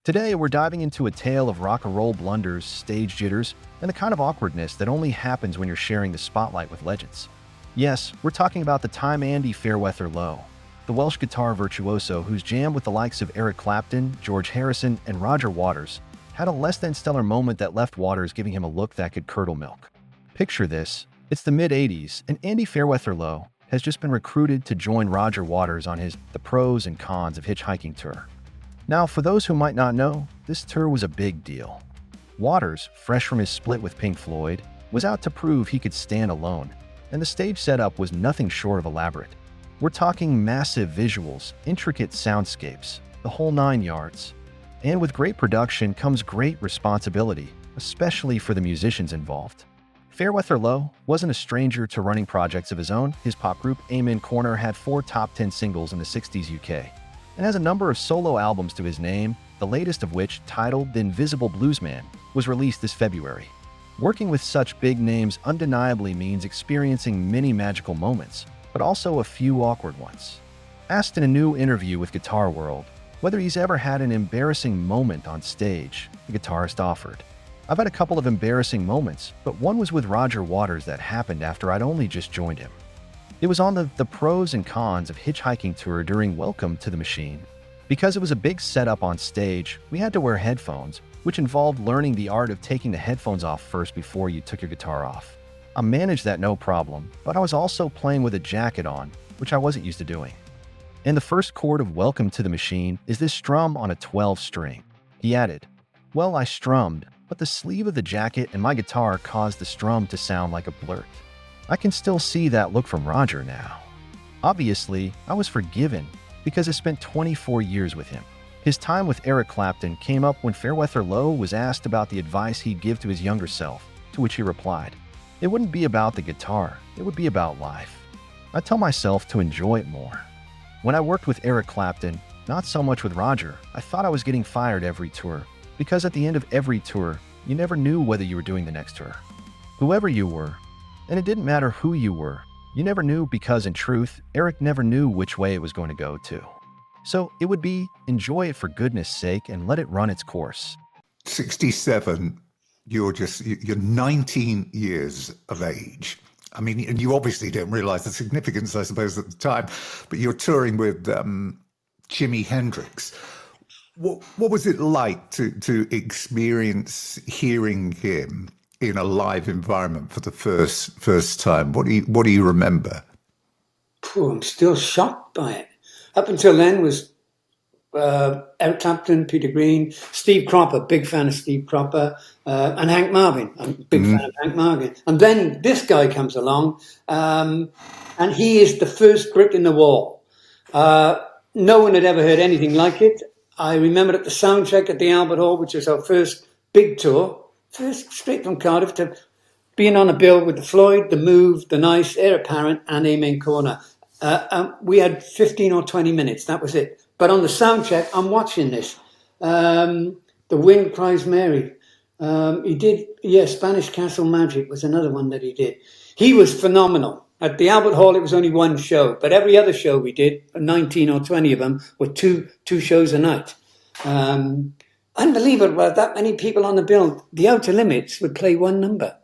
Today, we're diving into a tale of rock and roll blunders, stage jitters, and the kind of awkwardness that only happens when you're sharing the spotlight with legends. Yes, we're talking about the time Andy Fairweather Lowe, the Welsh guitar virtuoso whose jam with the likes of Eric Clapton, George Harrison, and Roger Waters had a less than stellar moment that left Waters giving him a look that could curdle milk. Picture this: it's the mid-'80s, and Andy Fairweather Lowe has just been recruited to join Roger Waters on his The Pros and Cons of Hitchhiking tour. Now, for those who might not know, this tour was a big deal. Waters, fresh from his split with Pink Floyd, was out to prove he could stand alone, and the stage setup was nothing short of elaborate. We're talking massive visuals, intricate soundscapes, the whole 9 yards. And with great production comes great responsibility, especially for the musicians involved. Fairweather Lowe wasn't a stranger to running projects of his own. His pop group Amen Corner had 4 top 10 singles in the 60s UK, and has a number of solo albums to his name, the latest of which, titled The Invisible Bluesman, was released this February. Working with such big names undeniably means experiencing many magical moments, but also a few awkward ones. Asked in a new interview with Guitar World whether he's ever had an embarrassing moment on stage, the guitarist offered, "I've had a couple of embarrassing moments, but one was with Roger Waters that happened after I'd only just joined him. It was on the Pros and Cons of Hitchhiking tour during Welcome to the Machine. Because it was a big setup on stage, we had to wear headphones, which involved learning the art of taking the headphones off first before you took your guitar off. I managed that no problem, but I was also playing with a jacket on, which I wasn't used to doing. And the first chord of Welcome to the Machine is this strum on a 12-string. He added, "Well, I strummed, but the sleeve of the jacket and my guitar caused the strum to sound like a blurt." I can still see that look from Roger now. Obviously, I was forgiven because I spent 24 years with him. His time with Eric Clapton came up when Fairweather Lowe was asked about the advice he'd give to his younger self, to which he replied, "It wouldn't be about the guitar, it would be about life. I tell myself to enjoy it more." When I worked with Eric Clapton, not so much with Roger, I thought I was getting fired every tour, because at the end of every tour, you never knew whether you were doing the next tour. Whoever you were, and it didn't matter who you were, you never knew because, in truth, Eric never knew which way it was going to go to. So it would be, enjoy it for goodness sake and let it run its course. 67, you're 19 years of age. I mean, and you obviously don't realize the significance, I suppose, at the time, but you're touring with Jimi Hendrix. What was it like to experience hearing him in a live environment for the first time? What do you remember? I'm still shocked by it. Up until then was Eric Clapton, Peter Green, Steve Cropper, big fan of Steve Cropper, and Hank Marvin. I'm a big fan of Hank Marvin. And then this guy comes along, and he is the first brick in the wall. No one had ever heard anything like it. I remember at the soundcheck at the Albert Hall, which was our first big tour, first straight from Cardiff, to being on a bill with the Floyd, the Move, the Nice, Heir Apparent, and Amen Corner. We had 15 or 20 minutes. That was it. But on the sound check, I'm watching this. The Wind Cries Mary. He did, Spanish Castle Magic was another one that he did. He was phenomenal. At the Albert Hall, it was only one show. But every other show we did, 19 or 20 of them, were two shows a night. Unbelievable, that many people on the bill. The Outer Limits would play one number.